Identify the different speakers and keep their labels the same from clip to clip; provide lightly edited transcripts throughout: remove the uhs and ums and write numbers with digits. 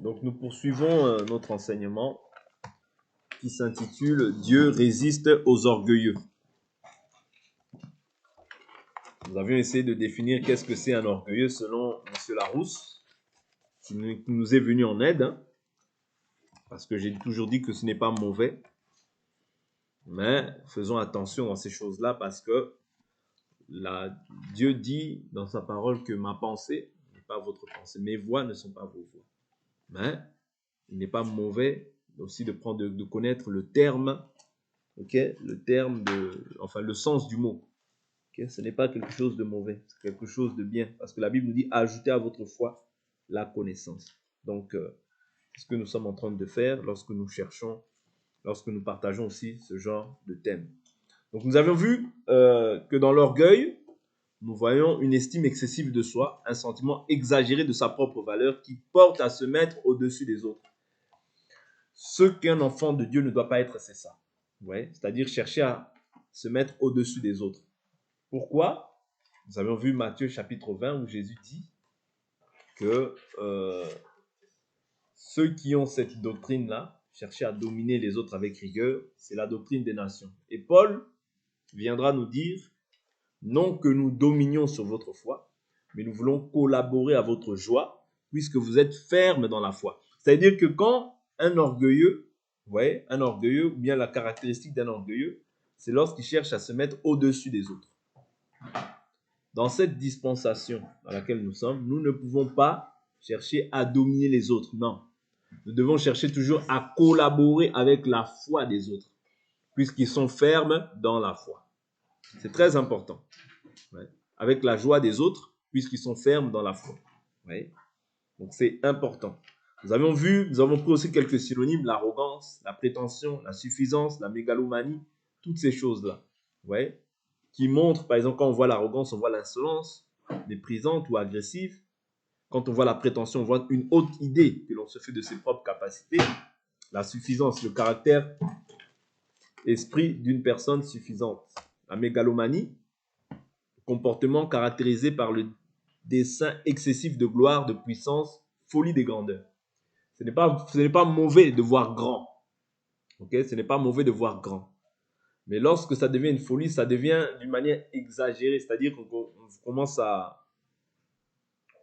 Speaker 1: Donc nous poursuivons notre enseignement qui s'intitule « Dieu résiste aux orgueilleux ». Nous avions essayé de définir qu'est-ce que c'est un orgueilleux selon M. Larousse, qui nous est venu en aide, parce que j'ai toujours dit que ce n'est pas mauvais, mais faisons attention dans ces choses-là parce que Dieu dit dans sa parole que ma pensée n'est pas votre pensée, mes voix ne sont pas vos voix. Mais il n'est pas mauvais aussi de connaître le terme, le sens du mot. Ce n'est pas quelque chose de mauvais, c'est quelque chose de bien, parce que la Bible nous dit ajoutez à votre foi la connaissance. Donc, c'est ce que nous sommes en train de faire lorsque nous partageons aussi ce genre de thème. Donc, nous avions vu que dans l'orgueil, nous voyons une estime excessive de soi, un sentiment exagéré de sa propre valeur qui porte à se mettre au-dessus des autres. Ce qu'un enfant de Dieu ne doit pas être, c'est ça. Ouais, c'est-à-dire chercher à se mettre au-dessus des autres. Pourquoi ? Nous avons vu Matthieu chapitre 20 où Jésus dit que ceux qui ont cette doctrine-là, chercher à dominer les autres avec rigueur, c'est la doctrine des nations. Et Paul viendra nous dire, non que nous dominions sur votre foi, mais nous voulons collaborer à votre joie, puisque vous êtes fermes dans la foi. C'est-à-dire que quand un orgueilleux, ou bien la caractéristique d'un orgueilleux, c'est lorsqu'il cherche à se mettre au-dessus des autres. Dans cette dispensation dans laquelle nous sommes, nous ne pouvons pas chercher à dominer les autres, non. Nous devons chercher toujours à collaborer avec la foi des autres, puisqu'ils sont fermes dans la foi. C'est très important. Ouais. Avec la joie des autres, puisqu'ils sont fermes dans la foi. Ouais. Donc c'est important. Nous avons pris aussi quelques synonymes, l'arrogance, la prétention, la suffisance, la mégalomanie, toutes ces choses-là. Ouais. Qui montrent, par exemple, quand on voit l'arrogance, on voit l'insolence, méprisante ou agressive. Quand on voit la prétention, on voit une haute idée que l'on se fait de ses propres capacités. La suffisance, le caractère, esprit d'une personne suffisante. La mégalomanie, comportement caractérisé par le dessein excessif de gloire, de puissance, folie des grandeurs. Ce n'est pas mauvais de voir grand. Okay? Ce n'est pas mauvais de voir grand. Mais lorsque ça devient une folie, ça devient d'une manière exagérée. C'est-à-dire qu'on commence à...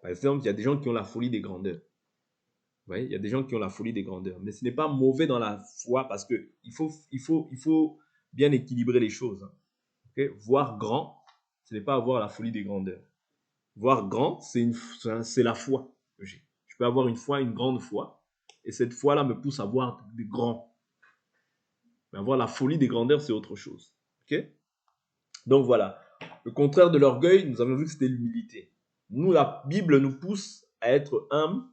Speaker 1: Par exemple, il y a des gens qui ont la folie des grandeurs. Il y a des gens qui ont la folie des grandeurs. Mais ce n'est pas mauvais dans la foi parce qu'il faut bien équilibrer les choses. Okay? Voir grand, ce n'est pas avoir la folie des grandeurs. Voir grand, c'est la foi que j'ai. Je peux avoir une grande foi, et cette foi-là me pousse à voir des grands. Mais avoir la folie des grandeurs, c'est autre chose. Okay? Donc voilà. Le contraire de l'orgueil, nous avons vu que c'était l'humilité. Nous, la Bible nous pousse à être humble,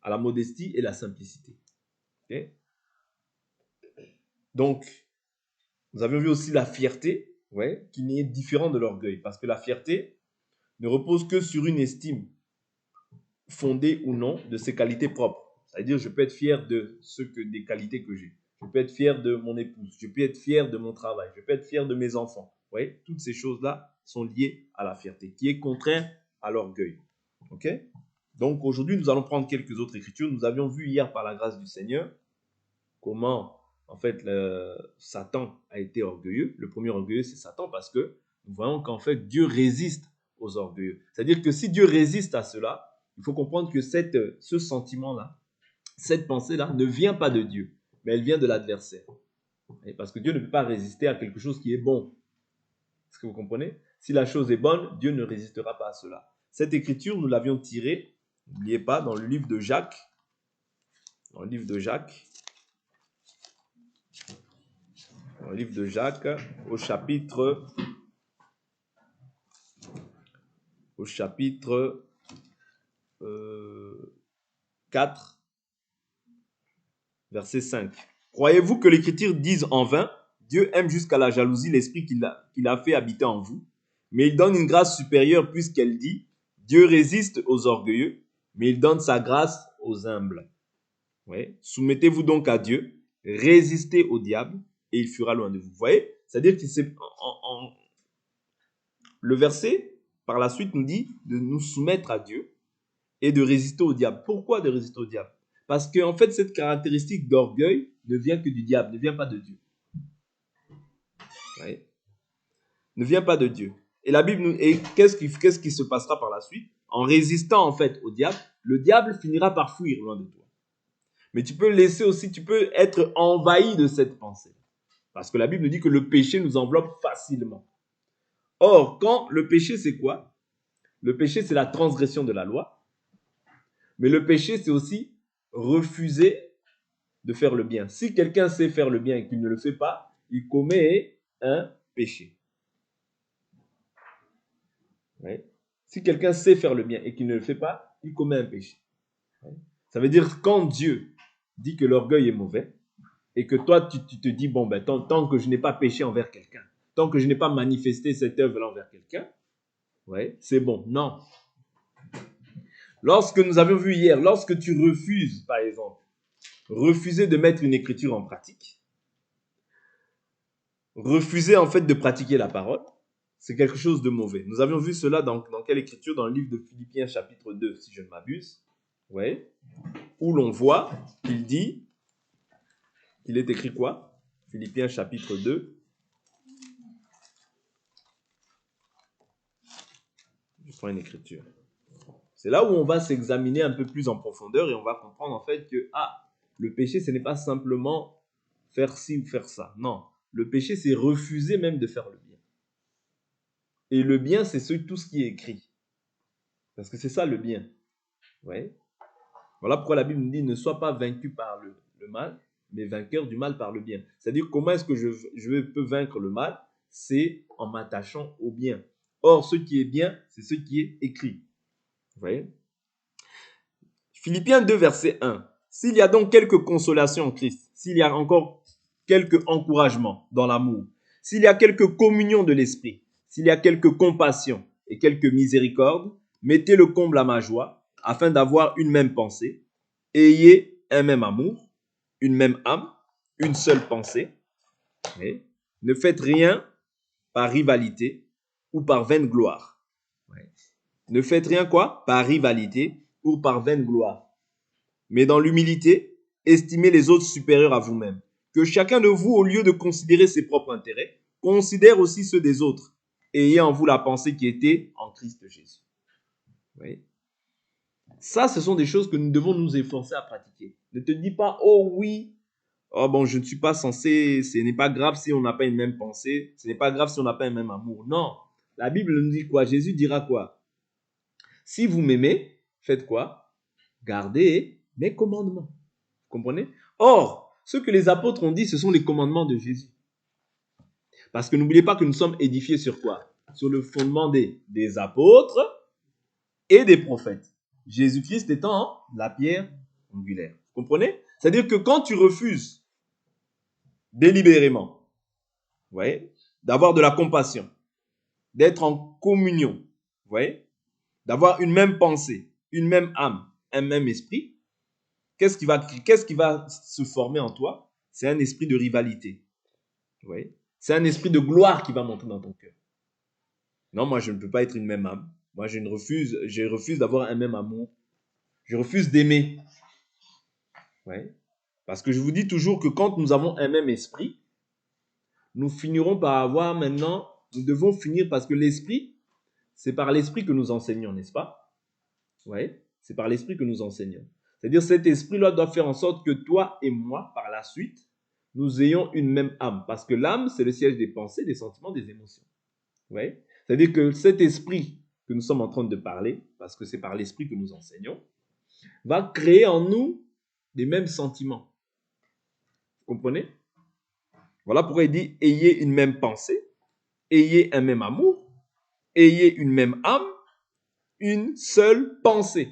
Speaker 1: à la modestie et la simplicité. Okay? Donc, nous avions vu aussi la fierté, qui est différente de l'orgueil. Parce que la fierté ne repose que sur une estime fondée ou non de ses qualités propres. C'est-à-dire, je peux être fier des qualités que j'ai. Je peux être fier de mon épouse. Je peux être fier de mon travail. Je peux être fier de mes enfants. Vous voyez, toutes ces choses-là sont liées à la fierté, qui est contraire à l'orgueil. Ok? Donc, aujourd'hui, nous allons prendre quelques autres écritures. Nous avions vu hier, par la grâce du Seigneur, comment, en fait, Satan a été orgueilleux. Le premier orgueilleux, c'est Satan, parce que nous voyons qu'en fait, Dieu résiste aux orgueilleux. C'est-à-dire que si Dieu résiste à cela, il faut comprendre que ce sentiment-là, cette pensée-là, ne vient pas de Dieu, mais elle vient de l'adversaire. Parce que Dieu ne peut pas résister à quelque chose qui est bon. Est-ce que vous comprenez? Si la chose est bonne, Dieu ne résistera pas à cela. Cette écriture, nous l'avions tirée, n'oubliez pas, dans le livre de Jacques. Dans le livre de Jacques. Dans le livre de Jacques, au chapitre 4, verset 5. Croyez-vous que l'Écriture dise en vain, Dieu aime jusqu'à la jalousie l'esprit qu'il a fait habiter en vous, mais il donne une grâce supérieure puisqu'elle dit, Dieu résiste aux orgueilleux, mais il donne sa grâce aux humbles. Soumettez-vous donc à Dieu, résistez au diable et il fuira loin de vous. Vous voyez? C'est-à-dire que le verset, par la suite, nous dit de nous soumettre à Dieu et de résister au diable. Pourquoi de résister au diable? Parce que, en fait, cette caractéristique d'orgueil ne vient que du diable, ne vient pas de Dieu. Oui. Ne vient pas de Dieu. Et la Bible nous. Et qu'est-ce qui se passera par la suite? En résistant, en fait, au diable, le diable finira par fuir loin de toi. Mais tu peux laisser aussi, tu peux être envahi de cette pensée. Parce que la Bible nous dit que le péché nous enveloppe facilement. Or, quand le péché, c'est quoi? Le péché, c'est la transgression de la loi. Mais le péché, c'est aussi refuser de faire le bien. Si quelqu'un sait faire le bien et qu'il ne le fait pas, il commet un péché. Oui. Si quelqu'un sait faire le bien et qu'il ne le fait pas, il commet un péché. Oui. Ça veut dire quand Dieu dit que l'orgueil est mauvais et que toi, tu te dis, bon, ben, tant que je n'ai pas péché envers quelqu'un, tant que je n'ai pas manifesté cette œuvre-là envers quelqu'un, ouais, c'est bon. Non. Lorsque nous avions vu hier, lorsque tu refuses, par exemple, refuser de mettre une écriture en pratique, refuser en fait de pratiquer la parole, c'est quelque chose de mauvais. Nous avions vu cela dans quelle écriture? Dans le livre de Philippiens chapitre 2, si je ne m'abuse. Ouais. Où l'on voit qu'il dit, il est écrit quoi? Philippiens chapitre 2. Je prends une écriture. C'est là où on va s'examiner un peu plus en profondeur et on va comprendre en fait que le péché, ce n'est pas simplement faire ci ou faire ça. Non, le péché, c'est refuser même de faire le bien. Et le bien, c'est tout ce qui est écrit. Parce que c'est ça le bien. Ouais. Voilà pourquoi la Bible nous dit ne sois pas vaincu par le mal, mais vainqueur du mal par le bien. C'est-à-dire comment est-ce que je peux vaincre le mal? C'est en m'attachant au bien. Or, ce qui est bien, c'est ce qui est écrit. Vous voyez? Philippiens 2, verset 1. S'il y a donc quelque consolation en Christ, s'il y a encore quelque encouragement dans l'amour, s'il y a quelque communion de l'esprit, s'il y a quelque compassion et quelque miséricorde, mettez le comble à ma joie, afin d'avoir une même pensée, ayez un même amour, une même âme, une seule pensée. Et ne faites rien par rivalité ou par vaine gloire. Ne faites rien quoi? Par rivalité ou par vaine gloire. Mais dans l'humilité, estimez les autres supérieurs à vous-même. Que chacun de vous, au lieu de considérer ses propres intérêts, considère aussi ceux des autres. Ayez en vous la pensée qui était en Christ Jésus. Oui. Ça, ce sont des choses que nous devons nous efforcer à pratiquer. Ne te dis pas, oh oui, oh bon, je ne suis pas censé, ce n'est pas grave si on n'a pas une même pensée, ce n'est pas grave si on n'a pas un même amour. Non, la Bible nous dit quoi? Jésus dira quoi? Si vous m'aimez, faites quoi? Gardez mes commandements. Vous comprenez? Or, ce que les apôtres ont dit, ce sont les commandements de Jésus. Parce que n'oubliez pas que nous sommes édifiés sur quoi? Sur le fondement des apôtres et des prophètes. Jésus-Christ étant la pierre angulaire. Vous comprenez? C'est-à-dire que quand tu refuses délibérément, vous voyez, d'avoir de la compassion, d'être en communion, vous voyez, d'avoir une même pensée, une même âme, un même esprit, qu'est-ce qui va se former en toi? C'est un esprit de rivalité. Vous voyez? C'est un esprit de gloire qui va monter dans ton cœur. Non, moi je ne peux pas être une même âme. Moi je refuse d'avoir un même amour. Je refuse d'aimer. Ouais. Parce que je vous dis toujours que quand nous avons un même esprit, nous finirons par avoir maintenant, nous devons finir parce que l'esprit, c'est par l'esprit que nous enseignons, n'est-ce pas? Oui, c'est par l'esprit que nous enseignons. C'est-à-dire cet esprit-là doit faire en sorte que toi et moi, par la suite, nous ayons une même âme. Parce que l'âme, c'est le siège des pensées, des sentiments, des émotions. Oui. C'est-à-dire que cet esprit que nous sommes en train de parler, parce que c'est par l'esprit que nous enseignons, va créer en nous les mêmes sentiments. Vous comprenez? Voilà pourquoi il dit ayez une même pensée, ayez un même amour, ayez une même âme, une seule pensée.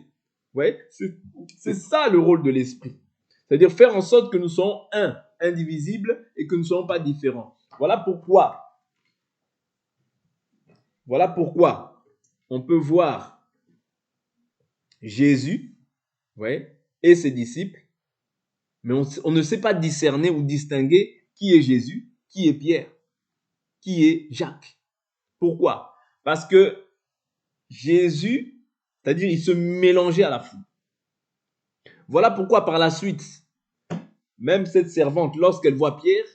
Speaker 1: Ouais, c'est ça le rôle de l'esprit. C'est-à-dire faire en sorte que nous soyons un, indivisibles et que nous ne soyons pas différents. Voilà pourquoi on peut voir Jésus, ouais, et ses disciples, mais on ne sait pas discerner ou distinguer qui est Jésus, qui est Pierre, qui est Jacques. Pourquoi? Parce que Jésus, c'est-à-dire il se mélangeait à la foule. Voilà pourquoi par la suite, même cette servante, lorsqu'elle voit Pierre,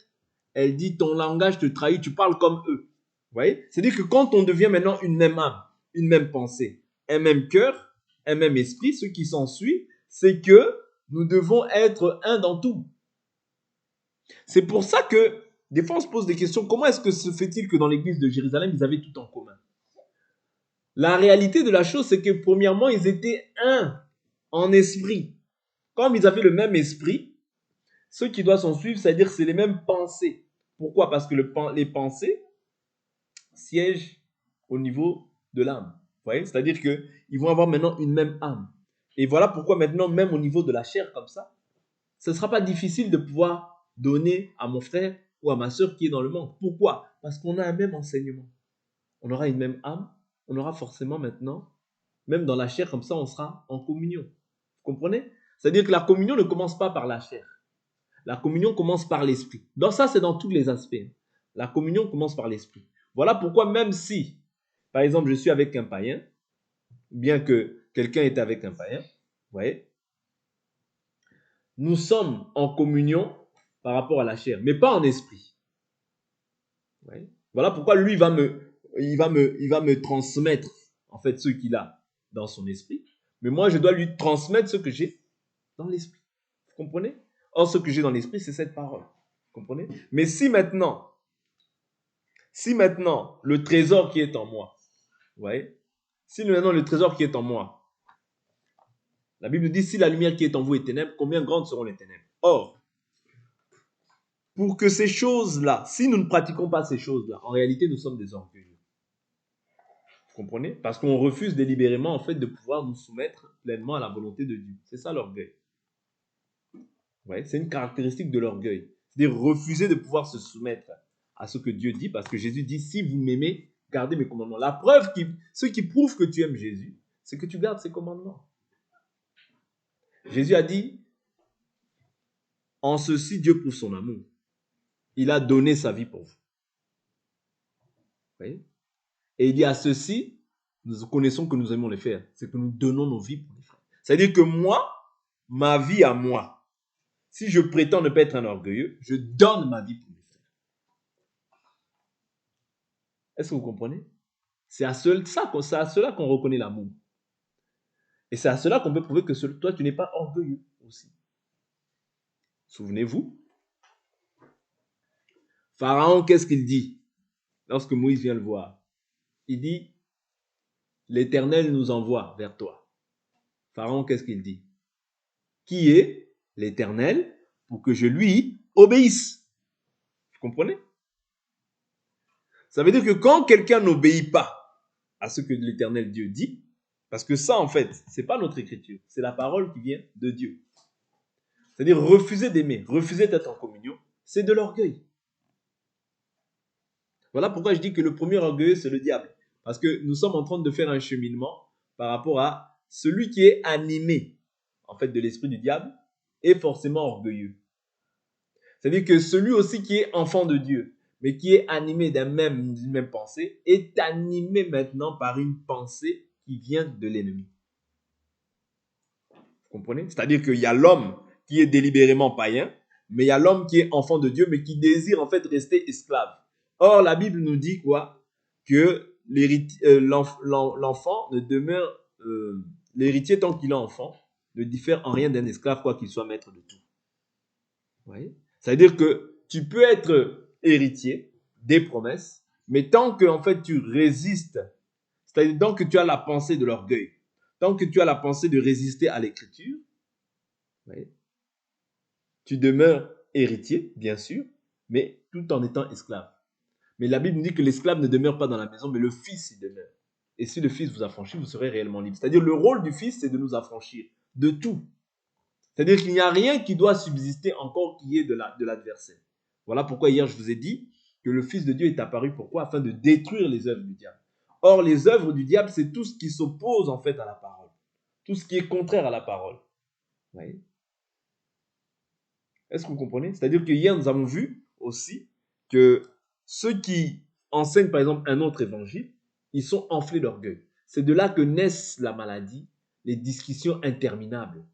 Speaker 1: elle dit, ton langage te trahit, tu parles comme eux. Vous voyez? C'est-à-dire que quand on devient maintenant une même âme, une même pensée, un même cœur, un même esprit, ce qui s'ensuit, c'est que nous devons être un dans tout. C'est pour ça que, des fois, on se pose des questions. Comment est-ce que se fait-il que dans l'église de Jérusalem, ils avaient tout en commun? La réalité de la chose, c'est que, premièrement, ils étaient un en esprit. Comme ils avaient le même esprit, ce qui doit s'en suivre, c'est-à-dire c'est les mêmes pensées. Pourquoi? Parce que les pensées siègent au niveau de l'âme. Vous voyez? C'est-à-dire qu'ils vont avoir maintenant une même âme. Et voilà pourquoi maintenant, même au niveau de la chair comme ça, ce ne sera pas difficile de pouvoir donner à mon frère ou à ma soeur qui est dans le manque. Pourquoi? Parce qu'on a un même enseignement. On aura une même âme, on aura forcément maintenant, même dans la chair comme ça, on sera en communion. Vous comprenez? C'est-à-dire que la communion ne commence pas par la chair. La communion commence par l'esprit. Donc ça, c'est dans tous les aspects. La communion commence par l'esprit. Voilà pourquoi même si, par exemple, je suis avec un païen, bien que quelqu'un est avec un païen, vous voyez, nous sommes en communion par rapport à la chair, mais pas en esprit. Vous voyez? Voilà pourquoi lui il va me transmettre en fait ce qu'il a dans son esprit, mais moi je dois lui transmettre ce que j'ai dans l'esprit. Vous comprenez? Or, ce que j'ai dans l'esprit, c'est cette parole. Vous comprenez? Mais si maintenant le trésor qui est en moi, vous voyez, si maintenant le trésor qui est en moi, la Bible dit, si la lumière qui est en vous est ténèbres, combien grandes seront les ténèbres? Or, pour que ces choses-là, si nous ne pratiquons pas ces choses-là, en réalité, nous sommes des orgueilleux. Vous comprenez? Parce qu'on refuse délibérément, en fait, de pouvoir nous soumettre pleinement à la volonté de Dieu. C'est ça l'orgueil. Ouais, c'est une caractéristique de l'orgueil. C'est-à-dire refuser de pouvoir se soumettre à ce que Dieu dit, parce que Jésus dit, si vous m'aimez, gardez mes commandements. La preuve, ce qui prouve que tu aimes Jésus, c'est que tu gardes ses commandements. Jésus a dit, en ceci, Dieu prouve son amour. Il a donné sa vie pour vous. Vous voyez? Et il dit à ceci, nous connaissons que nous aimons les frères, c'est que nous donnons nos vies pour les frères. C'est-à-dire que moi, ma vie à moi, si je prétends ne pas être un orgueilleux, je donne ma vie pour mes frères. Est-ce que vous comprenez? C'est à cela qu'on reconnaît l'amour. Et c'est à cela qu'on peut prouver que toi, tu n'es pas orgueilleux aussi. Souvenez-vous, Pharaon, qu'est-ce qu'il dit lorsque Moïse vient le voir? Il dit, l'Éternel nous envoie vers toi. Pharaon, qu'est-ce qu'il dit? Qui est l'Éternel pour que je lui obéisse? Vous comprenez? Ça veut dire que quand quelqu'un n'obéit pas à ce que l'Éternel Dieu dit, parce que ça, en fait, c'est pas notre écriture, c'est la parole qui vient de Dieu. C'est-à-dire refuser d'aimer, refuser d'être en communion, c'est de l'orgueil. Voilà pourquoi je dis que le premier orgueilleux, c'est le diable. Parce que nous sommes en train de faire un cheminement par rapport à celui qui est animé, en fait, de l'esprit du diable, est forcément orgueilleux. C'est-à-dire que celui aussi qui est enfant de Dieu, mais qui est animé d'une même pensée, est animé maintenant par une pensée qui vient de l'ennemi. Vous comprenez? C'est-à-dire qu'il y a l'homme qui est délibérément païen, mais il y a l'homme qui est enfant de Dieu, mais qui désire en fait rester esclave. Or, la Bible nous dit quoi? Que l'enfant ne demeure, l'héritier tant qu'il est enfant, ne diffère en rien d'un esclave, quoi qu'il soit maître de tout. Vous voyez? C'est-à-dire que tu peux être héritier des promesses, mais tant que en fait tu résistes, c'est-à-dire tant que tu as la pensée de l'orgueil, tant que tu as la pensée de résister à l'écriture, tu demeures héritier, bien sûr, mais tout en étant esclave. Mais la Bible dit que l'esclave ne demeure pas dans la maison, mais le fils y demeure. Et si le fils vous affranchit, vous serez réellement libre. C'est-à-dire le rôle du fils, c'est de nous affranchir de tout. C'est-à-dire qu'il n'y a rien qui doit subsister encore qui est de l'adversaire. Voilà pourquoi hier je vous ai dit que le Fils de Dieu est apparu. Pourquoi? Afin de détruire les œuvres du diable. Or, les œuvres du diable, c'est tout ce qui s'oppose en fait à la parole. Tout ce qui est contraire à la parole. Vous voyez? Est-ce que vous comprenez? C'est-à-dire que hier, nous avons vu aussi que ceux qui enseignent par exemple un autre évangile, ils sont enflés d'orgueil. C'est de là que naissent la maladie, les discussions interminables.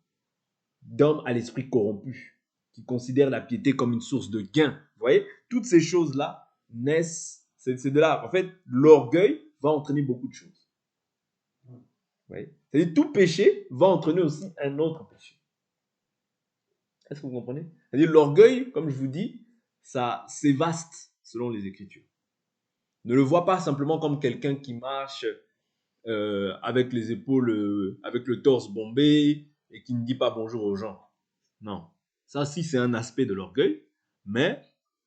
Speaker 1: d'hommes à l'esprit corrompu, qui considèrent la piété comme une source de gain. Vous voyez, toutes ces choses-là naissent, c'est de là. En fait, l'orgueil va entraîner beaucoup de choses. Vous voyez, c'est-à-dire tout péché va entraîner aussi un autre péché. Est-ce que vous comprenez? C'est-à-dire l'orgueil, comme je vous dis, ça, c'est vaste selon les Écritures. Ne le vois pas simplement comme quelqu'un qui marche avec les épaules, avec le torse bombé et qui ne dit pas bonjour aux gens. Non. Ça, si, c'est un aspect de l'orgueil, mais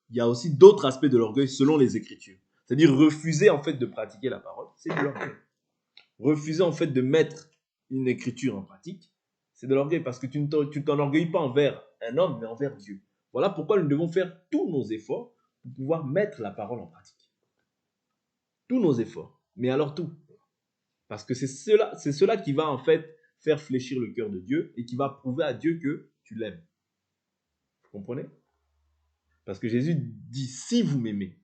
Speaker 1: il y a aussi d'autres aspects de l'orgueil selon les Écritures. C'est-à-dire refuser en fait de pratiquer la parole, c'est de l'orgueil. Refuser en fait de mettre une écriture en pratique, c'est de l'orgueil parce que tu ne t'enorgueillis pas envers un homme, mais envers Dieu. Voilà pourquoi nous devons faire tous nos efforts pour pouvoir mettre la parole en pratique. Tous nos efforts, mais alors tout. Parce que c'est cela qui va en fait faire fléchir le cœur de Dieu et qui va prouver à Dieu que tu l'aimes. Vous comprenez? Parce que Jésus dit, si vous m'aimez.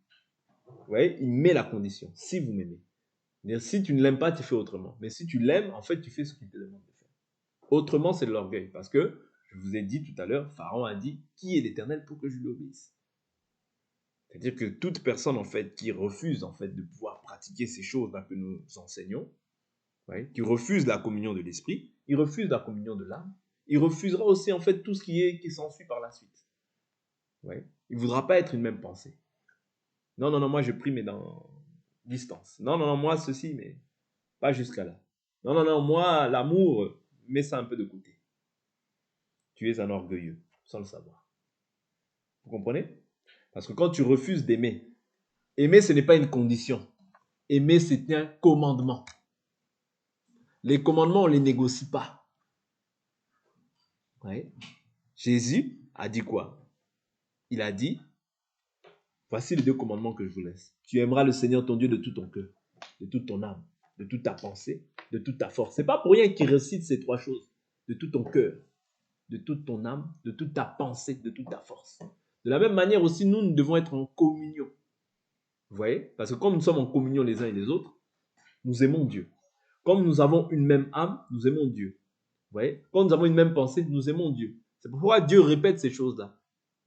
Speaker 1: Vous voyez, il met la condition, si vous m'aimez. Si tu ne l'aimes pas, tu fais autrement. Mais si tu l'aimes, en fait, tu fais ce qu'il te demande de faire. Autrement, c'est de l'orgueil. Parce que, je vous ai dit tout à l'heure, Pharaon a dit, qui est l'Éternel pour que je lui obéisse? C'est-à-dire que toute personne, en fait, qui refuse, en fait, de pouvoir pratiquer ces choses-là que nous enseignons, qui refuse la communion de l'esprit, il refuse la communion de l'âme, il refusera aussi, en fait, tout ce qui s'ensuit par la suite. Il ne voudra pas être une même pensée. Non, moi, je prie, mais dans distance. Non, moi, ceci, mais pas jusqu'à là. Non, moi, l'amour, mets ça un peu de côté. Tu es un orgueilleux, sans le savoir. Vous comprenez? Parce que quand tu refuses d'aimer, aimer, ce n'est pas une condition. Aimer, c'est un commandement. Les commandements, on ne les négocie pas. Jésus a dit quoi? Il a dit, voici les 2 commandements que je vous laisse. Tu aimeras le Seigneur ton Dieu de tout ton cœur, de toute ton âme, de toute ta pensée, de toute ta force. Ce n'est pas pour rien qu'il récite ces 3 choses. De tout ton cœur, de toute ton âme, de toute ta pensée, de toute ta force. De la même manière aussi, nous devons être en communion. Vous voyez? Parce que comme nous sommes en communion les uns et les autres, nous aimons Dieu. Comme nous avons une même âme, nous aimons Dieu. Vous voyez? Quand nous avons une même pensée, nous aimons Dieu. C'est pourquoi Dieu répète ces choses-là.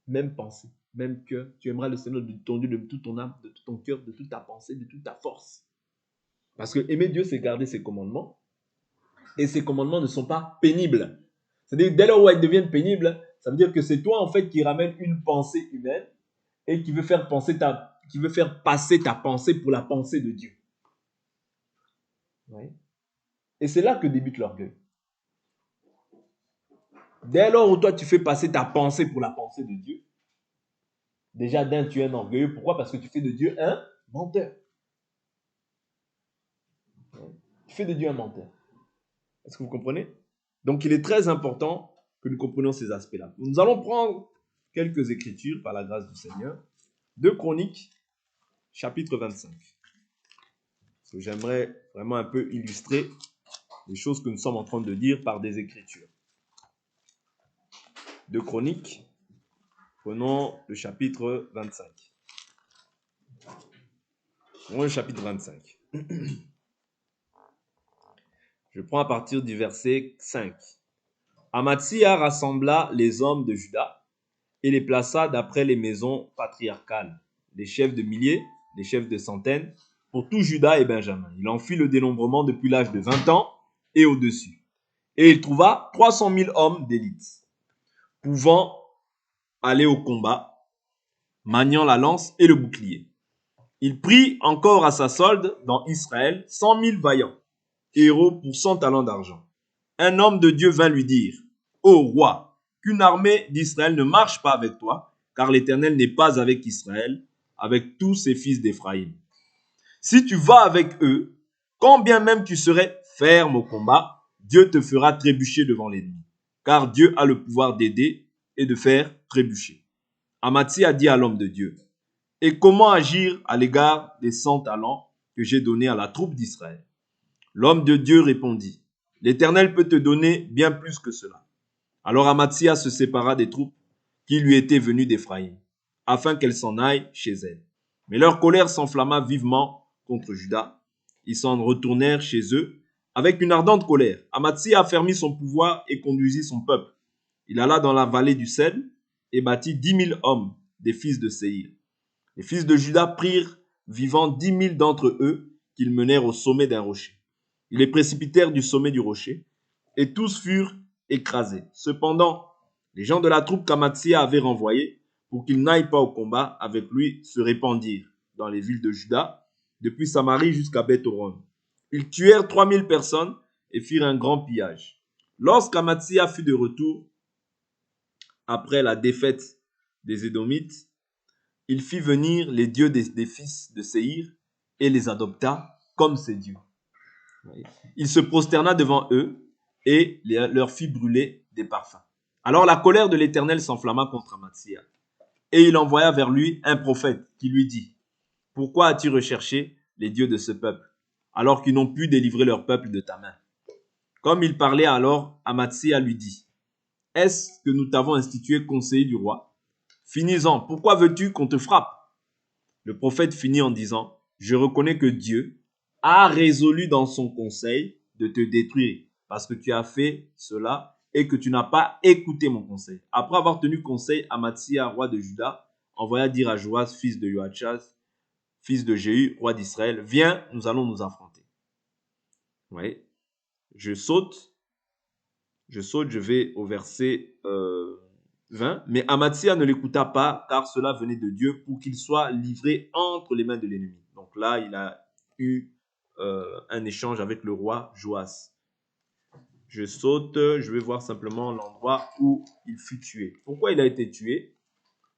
Speaker 1: Même pensée, même cœur. Tu aimeras le Seigneur de ton Dieu de toute ton âme, de tout ton cœur, de toute ta pensée, de toute ta force. Parce que aimer Dieu, c'est garder ses commandements. Et ces commandements ne sont pas pénibles. C'est-à-dire, dès lors où ils deviennent pénibles, ça veut dire que c'est toi, en fait, qui ramène une pensée humaine et qui veut faire passer ta pensée pour la pensée de Dieu. Oui. Et c'est là que débute l'orgueil. Dès lors où toi, tu fais passer ta pensée pour la pensée de Dieu, déjà, tu es un orgueilleux. Pourquoi? Parce que tu fais de Dieu un menteur. Tu fais de Dieu un menteur. Est-ce que vous comprenez? Donc, il est très important que nous comprenions ces aspects-là. Nous allons prendre quelques écritures par la grâce du Seigneur. 2 Chroniques, chapitre 25. Parce que j'aimerais vraiment un peu illustrer les choses que nous sommes en train de dire par des écritures. 2 Chroniques, prenons le chapitre 25. Prenons le chapitre 25. Je prends à partir du verset 5. Amathia rassembla les hommes de Juda et les plaça d'après les maisons patriarcales, les chefs de milliers, les chefs de centaines, pour tout Juda et Benjamin. Il en fit le dénombrement depuis l'âge de 20 ans et au-dessus. Et il trouva 300 000 hommes d'élite, pouvant aller au combat, maniant la lance et le bouclier. Il prit encore à sa solde dans Israël 100 000 vaillants, héros pour 100 talents d'argent. Un homme de Dieu vint lui dire, ô roi, qu'une armée d'Israël ne marche pas avec toi, car l'Éternel n'est pas avec Israël, avec tous ses fils d'Éphraïm. Si tu vas avec eux, quand bien même tu serais ferme au combat, Dieu te fera trébucher devant l'ennemi, car Dieu a le pouvoir d'aider et de faire trébucher. Amathia dit à l'homme de Dieu, et comment agir à l'égard des 100 talents que j'ai donnés à la troupe d'Israël? L'homme de Dieu répondit, l'Éternel peut te donner bien plus que cela. Alors Amathia se sépara des troupes qui lui étaient venues d'Éphraïm, afin qu'elles s'en aillent chez elles. Mais leur colère s'enflamma vivement contre Juda. Ils s'en retournèrent chez eux avec une ardente colère. Amathia affermit son pouvoir et conduisit son peuple. Il alla dans la vallée du Cèdre et bâtit 10 000 hommes des fils de Séhir. Les fils de Juda prirent vivant 10 000 d'entre eux qu'ils menèrent au sommet d'un rocher. Ils les précipitèrent du sommet du rocher et tous furent écrasés. Cependant, les gens de la troupe qu'Amatsia avait renvoyés pour qu'ils n'aillent pas au combat avec lui se répandirent dans les villes de Juda, depuis Samarie jusqu'à Beth-Horon. Ils tuèrent 3000 personnes et firent un grand pillage. Lorsqu'Amatsia fut de retour, après la défaite des Édomites, il fit venir les dieux des fils de Séhir et les adopta comme ses dieux. Il se prosterna devant eux et leur fit brûler des parfums. Alors la colère de l'Éternel s'enflamma contre Amatsia et il envoya vers lui un prophète qui lui dit: pourquoi as-tu recherché les dieux de ce peuple alors qu'ils n'ont pu délivrer leur peuple de ta main? Comme il parlait alors, Amatsia lui dit: est-ce que nous t'avons institué conseiller du roi? Finis-en, pourquoi veux-tu qu'on te frappe? Le prophète finit en disant: je reconnais que Dieu a résolu dans son conseil de te détruire parce que tu as fait cela et que tu n'as pas écouté mon conseil. Après avoir tenu conseil, Amatsia, roi de Juda, envoya dire à Joas, fils de Joachaz, fils de Jéhu, roi d'Israël: viens, nous allons nous affronter. Vous voyez, je saute, je vais au verset 20. Mais Amatsia ne l'écouta pas, car cela venait de Dieu, pour qu'il soit livré entre les mains de l'ennemi. Donc là, il a eu un échange avec le roi Joas. Je saute, je vais voir simplement l'endroit où il fut tué. Pourquoi il a été tué?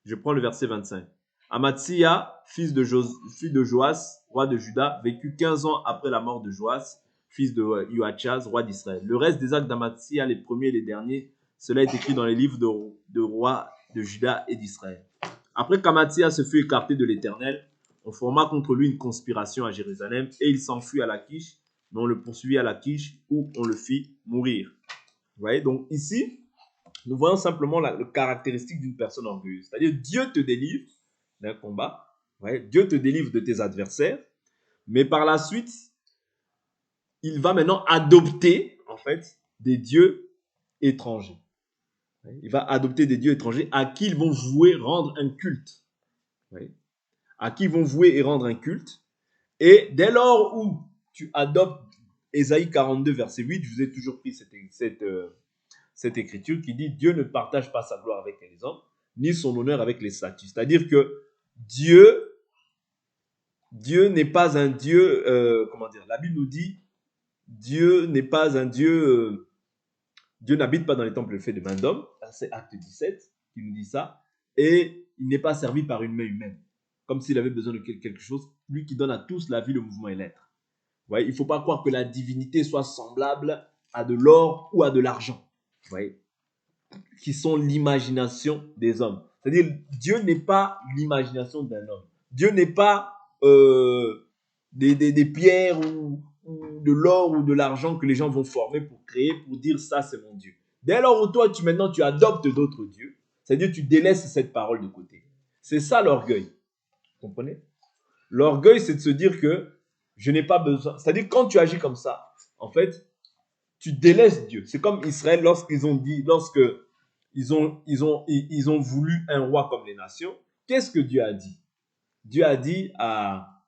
Speaker 1: Je prends le verset 25. Amatsia, fils de Joas, roi de Juda, vécut 15 ans après la mort de Joas, fils de Joachaz, roi d'Israël. Le reste des actes d'Amatsia, les premiers et les derniers, cela est écrit dans les livres de rois de Juda et d'Israël. Après qu'Amatsia se fut écarté de l'Éternel, on forma contre lui une conspiration à Jérusalem et il s'enfuit à Lachish, mais on le poursuivit à Lachish où on le fit mourir. Vous voyez, donc ici, nous voyons simplement le caractéristique d'une personne orgueilleuse. C'est-à-dire, Dieu te délivre d'un combat, ouais, Dieu te délivre de tes adversaires, mais par la suite, il va maintenant adopter, en fait, des dieux étrangers. Il va adopter des dieux étrangers à qui ils vont vouer rendre un culte. Ouais. À qui ils vont vouer et rendre un culte. Et dès lors où tu adoptes Ésaïe 42, verset 8, je vous ai toujours pris cette écriture qui dit: Dieu ne partage pas sa gloire avec les hommes, ni son honneur avec les statues. C'est-à-dire que Dieu n'est pas un Dieu, comment dire, la Bible nous dit, Dieu n'est pas un Dieu, Dieu n'habite pas dans les temples faits de main d'homme, c'est Acte 17 qui nous dit ça, et il n'est pas servi par une main humaine, comme s'il avait besoin de quelque chose, lui qui donne à tous la vie, le mouvement et l'être. Ouais, il ne faut pas croire que la divinité soit semblable à de l'or ou à de l'argent. Ouais, qui sont l'imagination des hommes. C'est-à-dire, Dieu n'est pas l'imagination d'un homme. Dieu n'est pas des pierres ou de l'or ou de l'argent que les gens vont former pour créer, pour dire ça c'est mon Dieu. Dès lors où toi maintenant tu adoptes d'autres dieux, c'est-à-dire tu délaisses cette parole de côté. C'est ça l'orgueil. Vous comprenez? L'orgueil, c'est de se dire que je n'ai pas besoin. C'est-à-dire quand tu agis comme ça, en fait, tu délaisses Dieu. C'est comme Israël lorsqu'ils ont dit, lorsque ils ont voulu un roi comme les nations. Qu'est-ce que Dieu a dit? Dieu a dit à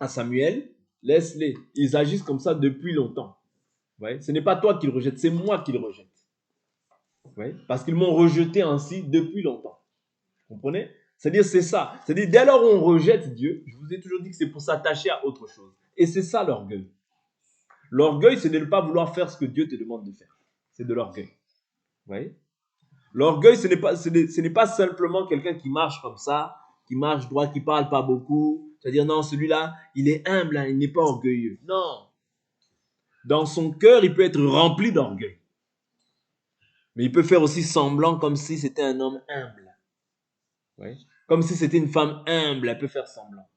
Speaker 1: Samuel: laisse-les. Ils agissent comme ça depuis longtemps. Ouais? Ce n'est pas toi qu'ils rejettent, c'est moi qu'ils rejettent. Ouais? Parce qu'ils m'ont rejeté ainsi depuis longtemps. Vous comprenez? C'est-à-dire, c'est ça. C'est-à-dire, dès lors où on rejette Dieu, je vous ai toujours dit que c'est pour s'attacher à autre chose. Et c'est ça l'orgueil. L'orgueil, c'est de ne pas vouloir faire ce que Dieu te demande de faire. C'est de l'orgueil. Vous voyez? L'orgueil, ce n'est pas simplement quelqu'un qui marche comme ça, qui marche droit, qui parle pas beaucoup. C'est-à-dire, non, celui-là, il est humble, hein, il n'est pas orgueilleux. Non. Dans son cœur, il peut être rempli d'orgueil. Mais il peut faire aussi semblant comme si c'était un homme humble. Oui. Comme si c'était une femme humble, elle peut faire semblant.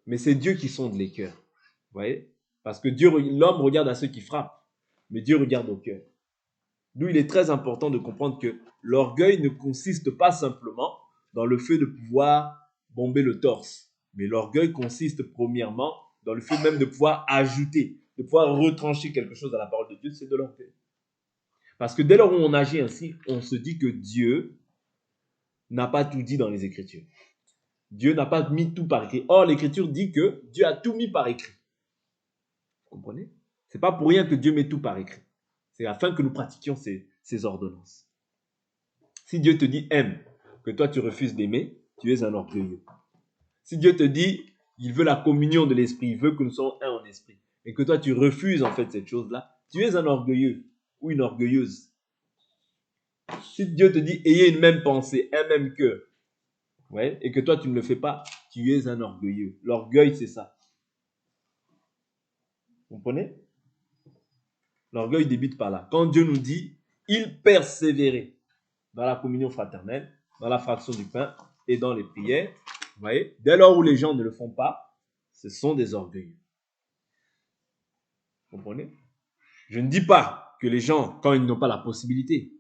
Speaker 1: Mais c'est Dieu qui sonde les cœurs. Vous voyez? Parce que l'homme regarde à ceux qui frappent, mais Dieu regarde au cœur. D'où il est très important de comprendre que l'orgueil ne consiste pas simplement dans le fait de pouvoir bomber le torse, mais l'orgueil consiste premièrement dans le fait même de pouvoir ajouter, de pouvoir retrancher quelque chose à la parole de Dieu, c'est de l'orgueil. Parce que dès lors où on agit ainsi, on se dit que Dieu n'a pas tout dit dans les Écritures. Dieu n'a pas mis tout par écrit. Or, l'Écriture dit que Dieu a tout mis par écrit. Vous comprenez? Ce n'est pas pour rien que Dieu met tout par écrit. C'est afin que nous pratiquions ces ordonnances. Si Dieu te dit aime, que toi tu refuses d'aimer, tu es un orgueilleux. Si Dieu te dit, il veut la communion de l'esprit, il veut que nous soyons un en esprit, et que toi tu refuses en fait cette chose-là, tu es un orgueilleux ou une orgueilleuse. Si Dieu te dit, ayez une même pensée, un même cœur, ouais, et que toi tu ne le fais pas, tu es un orgueilleux. L'orgueil, c'est ça. Vous comprenez? L'orgueil débute par là. Quand Dieu nous dit, il persévérait dans la communion fraternelle, dans la fraction du pain et dans les prières, vous voyez, dès lors où les gens ne le font pas, ce sont des orgueilleux. Vous comprenez? Je ne dis pas que les gens, quand ils n'ont pas la possibilité,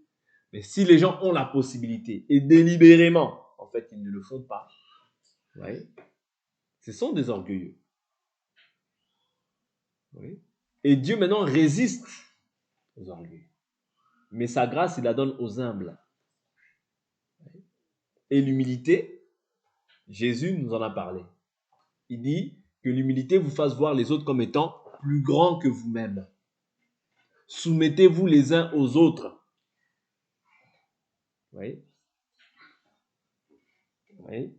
Speaker 1: mais si les gens ont la possibilité et délibérément, en fait, ils ne le font pas, vous voyez, ce sont des orgueilleux. Vous voyez? Et Dieu maintenant résiste aux orgueilleux. Mais sa grâce, il la donne aux humbles. Et l'humilité, Jésus nous en a parlé. Il dit que l'humilité vous fasse voir les autres comme étant plus grands que vous-même. Soumettez-vous les uns aux autres. Vous voyez? Vous voyez?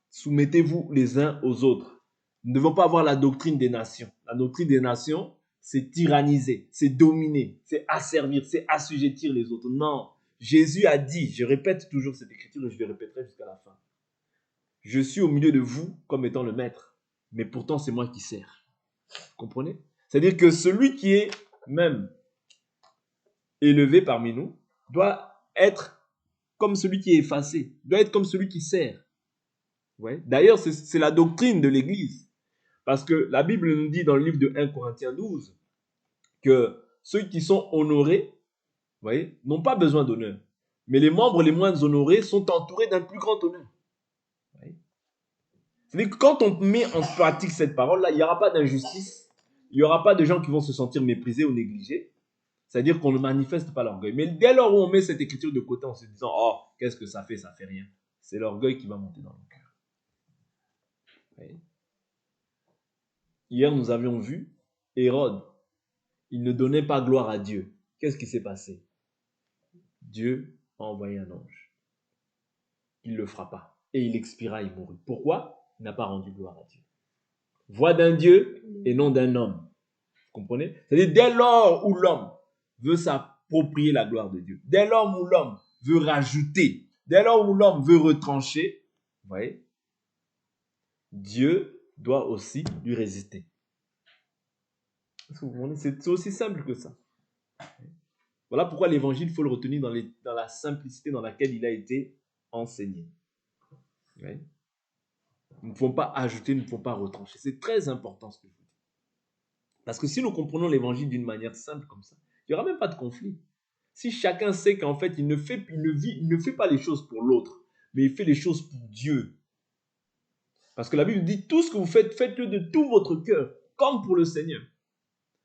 Speaker 1: Soumettez-vous les uns aux autres. Nous ne devons pas avoir la doctrine des nations. La doctrine des nations, c'est tyranniser, c'est dominer, c'est asservir, c'est assujettir les autres. Non, Jésus a dit, je répète toujours cette écriture et je le répéterai jusqu'à la fin. Je suis au milieu de vous comme étant le maître, mais pourtant c'est moi qui sers. Vous comprenez? C'est-à-dire que celui qui est même élevé parmi nous doit être comme celui qui est effacé, doit être comme celui qui sert. Ouais. D'ailleurs, c'est la doctrine de l'Église. Parce que la Bible nous dit dans le livre de 1 Corinthiens 12 que ceux qui sont honorés, vous voyez, n'ont pas besoin d'honneur. Mais les membres les moins honorés sont entourés d'un plus grand honneur. C'est-à-dire que quand on met en pratique cette parole-là, il n'y aura pas d'injustice, il n'y aura pas de gens qui vont se sentir méprisés ou négligés. C'est-à-dire qu'on ne manifeste pas l'orgueil. Mais dès lors où on met cette écriture de côté en se disant « Oh, qu'est-ce que ça fait rien », c'est l'orgueil qui va monter dans le cœur. Oui. Hier, nous avions vu Hérode. Il ne donnait pas gloire à Dieu. Qu'est-ce qui s'est passé? Dieu a envoyé un ange. Il le frappa. Et il expira, il mourut. Pourquoi? Il n'a pas rendu gloire à Dieu. Voix d'un Dieu et non d'un homme. Vous comprenez? C'est-à-dire, dès lors où l'homme veut s'approprier la gloire de Dieu, dès lors où l'homme veut rajouter, dès lors où l'homme veut retrancher, vous voyez, Dieu doit aussi lui résister. C'est aussi simple que ça. Voilà pourquoi l'évangile, il faut le retenir dans la simplicité dans laquelle il a été enseigné. Oui. Nous ne pouvons pas ajouter, nous ne pouvons pas retrancher. C'est très important ce que je vous dis. Parce que si nous comprenons l'évangile d'une manière simple comme ça, il n'y aura même pas de conflit. Si chacun sait qu'en fait, il ne fait pas les choses pour l'autre, mais il fait les choses pour Dieu. Parce que la Bible dit, tout ce que vous faites, faites-le de tout votre cœur, comme pour le Seigneur.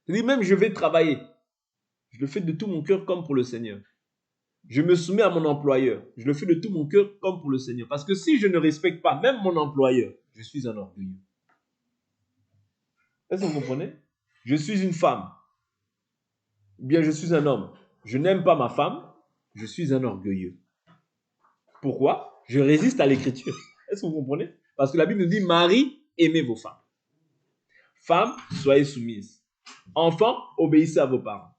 Speaker 1: C'est-à-dire même je vais travailler. Je le fais de tout mon cœur comme pour le Seigneur. Je me soumets à mon employeur. Je le fais de tout mon cœur comme pour le Seigneur. Parce que si je ne respecte pas même mon employeur, je suis un orgueilleux. Est-ce que vous comprenez? Je suis une femme. Ou bien je suis un homme. Je n'aime pas ma femme. Je suis un orgueilleux. Pourquoi? Je résiste à l'écriture. Est-ce que vous comprenez? Parce que la Bible nous dit, Marie, aimez vos femmes. Femmes, soyez soumises. Enfants, obéissez à vos parents.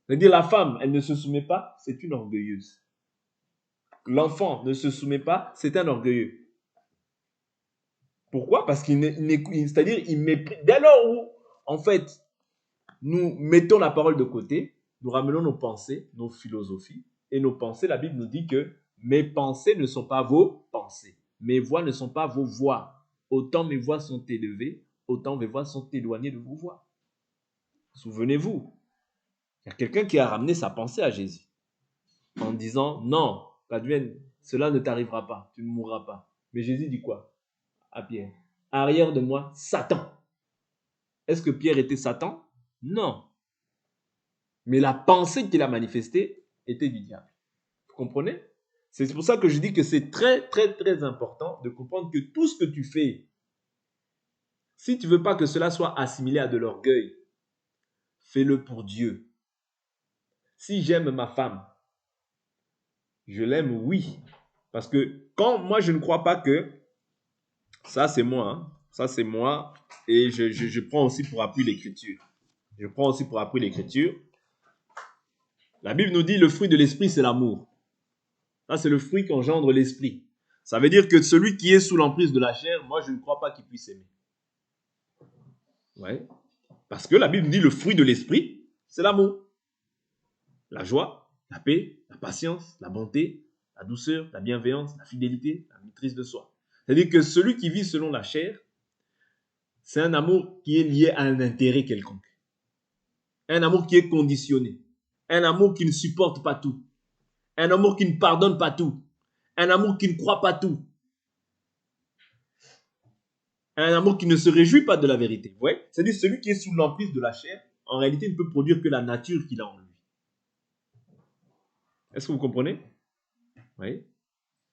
Speaker 1: C'est-à-dire la femme, elle ne se soumet pas, c'est une orgueilleuse. L'enfant ne se soumet pas, c'est un orgueilleux. Pourquoi? Parce c'est-à-dire il méprise. Dès lors où, en fait, nous mettons la parole de côté, nous ramenons nos pensées, nos philosophies, et nos pensées, la Bible nous dit que mes pensées ne sont pas vos pensées. Mes voix ne sont pas vos voix. Autant mes voix sont élevées, autant mes voix sont éloignées de vos voix. Souvenez-vous, il y a quelqu'un qui a ramené sa pensée à Jésus en disant, non, Paduenne, cela ne t'arrivera pas, tu ne mourras pas. Mais Jésus dit quoi à Pierre? Arrière de moi, Satan. Est-ce que Pierre était Satan? Non. Mais la pensée qu'il a manifestée était du diable. Vous comprenez? C'est pour ça que je dis que c'est très, très, très important de comprendre que tout ce que tu fais, si tu ne veux pas que cela soit assimilé à de l'orgueil, fais-le pour Dieu. Si j'aime ma femme, je l'aime, oui. Parce que quand moi, je ne crois pas que ça, c'est moi. Hein, ça, c'est moi. Et je prends aussi pour appui l'écriture. Je prends aussi pour appui l'écriture. La Bible nous dit le fruit de l'esprit, c'est l'amour. Ça, c'est le fruit qu'engendre l'esprit. Ça veut dire que celui qui est sous l'emprise de la chair, moi, je ne crois pas qu'il puisse aimer. Ouais. Parce que la Bible dit le fruit de l'esprit, c'est l'amour. La joie, la paix, la patience, la bonté, la douceur, la bienveillance, la fidélité, la maîtrise de soi. C'est-à-dire que celui qui vit selon la chair, c'est un amour qui est lié à un intérêt quelconque. Un amour qui est conditionné. Un amour qui ne supporte pas tout. Un amour qui ne pardonne pas tout. Un amour qui ne croit pas tout. Un amour qui ne se réjouit pas de la vérité. Ouais? C'est-à-dire celui qui est sous l'emprise de la chair, en réalité, ne peut produire que la nature qu'il a en lui. Est-ce que vous comprenez? Oui.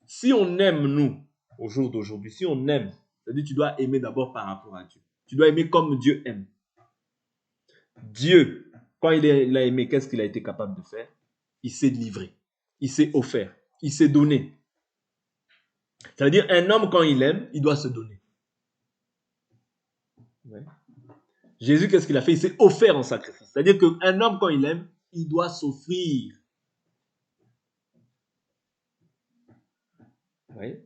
Speaker 1: Si on aime, nous, au jour d'aujourd'hui, si on aime, c'est-à-dire tu dois aimer d'abord par rapport à Dieu. Tu dois aimer comme Dieu aime. Dieu, quand il a aimé, qu'est-ce qu'il a été capable de faire? Il s'est livré. Il s'est offert. Il s'est donné. Ça veut dire un homme, quand il aime, il doit se donner. Ouais. Jésus, qu'est-ce qu'il a fait? Il s'est offert en sacrifice. C'est-à-dire qu'un homme, quand il aime, il doit s'offrir. Oui.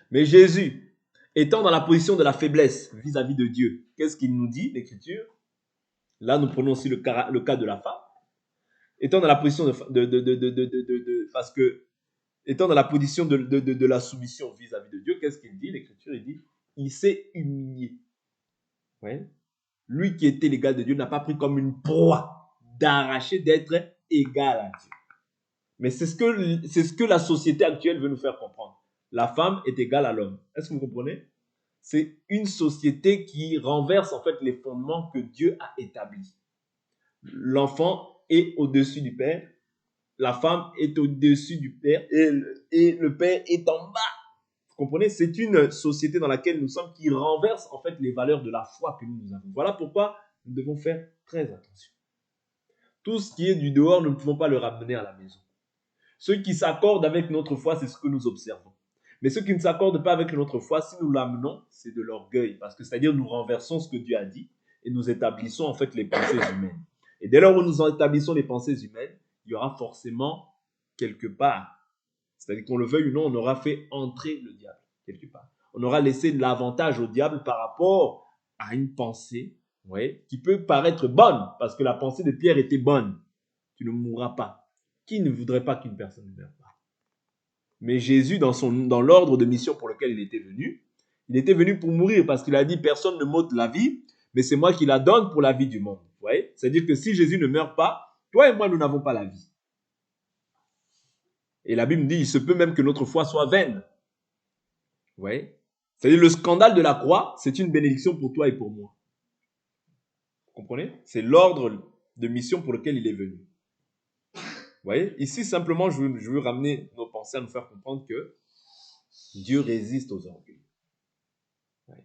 Speaker 1: Mais Jésus, étant dans la position de la faiblesse vis-à-vis de Dieu, qu'est-ce qu'il nous dit, l'Écriture? Là, nous prenons aussi le cas de la femme. Étant dans la position parce que, étant dans la position de la soumission vis-à-vis de Dieu, qu'est-ce qu'il dit? L'Écriture, il dit, il s'est humilié. Ouais. Lui qui était l'égal de Dieu n'a pas pris comme une proie d'arracher, d'être égal à Dieu. Mais c'est ce que la société actuelle veut nous faire comprendre. La femme est égale à l'homme. Est-ce que vous comprenez? C'est une société qui renverse en fait les fondements que Dieu a établis. L'enfant est au-dessus du père, la femme est au-dessus du père et le père est en bas. Vous comprenez? C'est une société dans laquelle nous sommes qui renverse en fait les valeurs de la foi que nous avons. Voilà pourquoi nous devons faire très attention. Tout ce qui est du dehors, nous ne pouvons pas le ramener à la maison. Ceux qui s'accordent avec notre foi, c'est ce que nous observons. Mais ceux qui ne s'accordent pas avec notre foi, si nous l'amenons, c'est de l'orgueil. Parce que c'est-à-dire nous renversons ce que Dieu a dit et nous établissons en fait les pensées humaines. Et dès lors où nous établissons les pensées humaines, il y aura forcément quelque part, c'est-à-dire qu'on le veuille ou non, on aura fait entrer le diable quelque part. On aura laissé l'avantage au diable par rapport à une pensée, ouais, qui peut paraître bonne, parce que la pensée de Pierre était bonne. Tu ne mourras pas. Qui ne voudrait pas qu'une personne ne meure pas? Mais Jésus, dans l'ordre de mission pour lequel il était venu pour mourir parce qu'il a dit personne ne m'ôte la vie, mais c'est moi qui la donne pour la vie du monde. Vous voyez? C'est-à-dire que si Jésus ne meurt pas, toi et moi, nous n'avons pas la vie. Et la Bible dit, il se peut même que notre foi soit vaine. Vous voyez? C'est-à-dire le scandale de la croix, c'est une bénédiction pour toi et pour moi. Vous comprenez? C'est l'ordre de mission pour lequel il est venu. Vous voyez? Ici, simplement, je veux ramener nos pensées à nous faire comprendre que Dieu résiste aux orgueilleux. Ouais.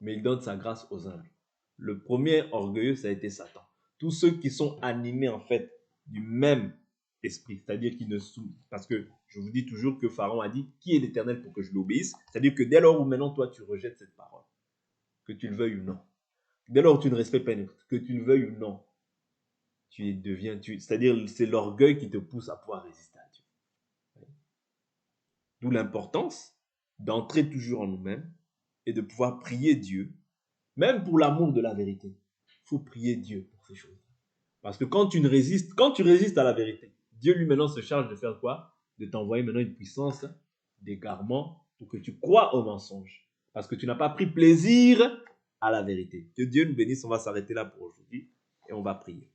Speaker 1: Mais il donne sa grâce aux humbles. Le premier orgueilleux, ça a été Satan. Tous ceux qui sont animés, en fait, du même esprit, c'est-à-dire qui ne parce que je vous dis toujours que Pharaon a dit, qui est l'Éternel pour que je l'obéisse? C'est-à-dire que dès lors où maintenant toi tu rejettes cette parole, que tu le veuilles ou non, dès lors où tu ne respectes pas, que tu le veuilles ou non, c'est-à-dire c'est l'orgueil qui te pousse à pouvoir résister à Dieu. D'où l'importance d'entrer toujours en nous-mêmes et de pouvoir prier Dieu, même pour l'amour de la vérité. Il faut prier Dieu pour ces choses. Parce que quand tu résistes à la vérité, Dieu lui maintenant se charge de faire quoi? De t'envoyer maintenant une puissance d'égarement pour que tu crois au mensonge. Parce que tu n'as pas pris plaisir à la vérité. Que Dieu nous bénisse, on va s'arrêter là pour aujourd'hui et on va prier.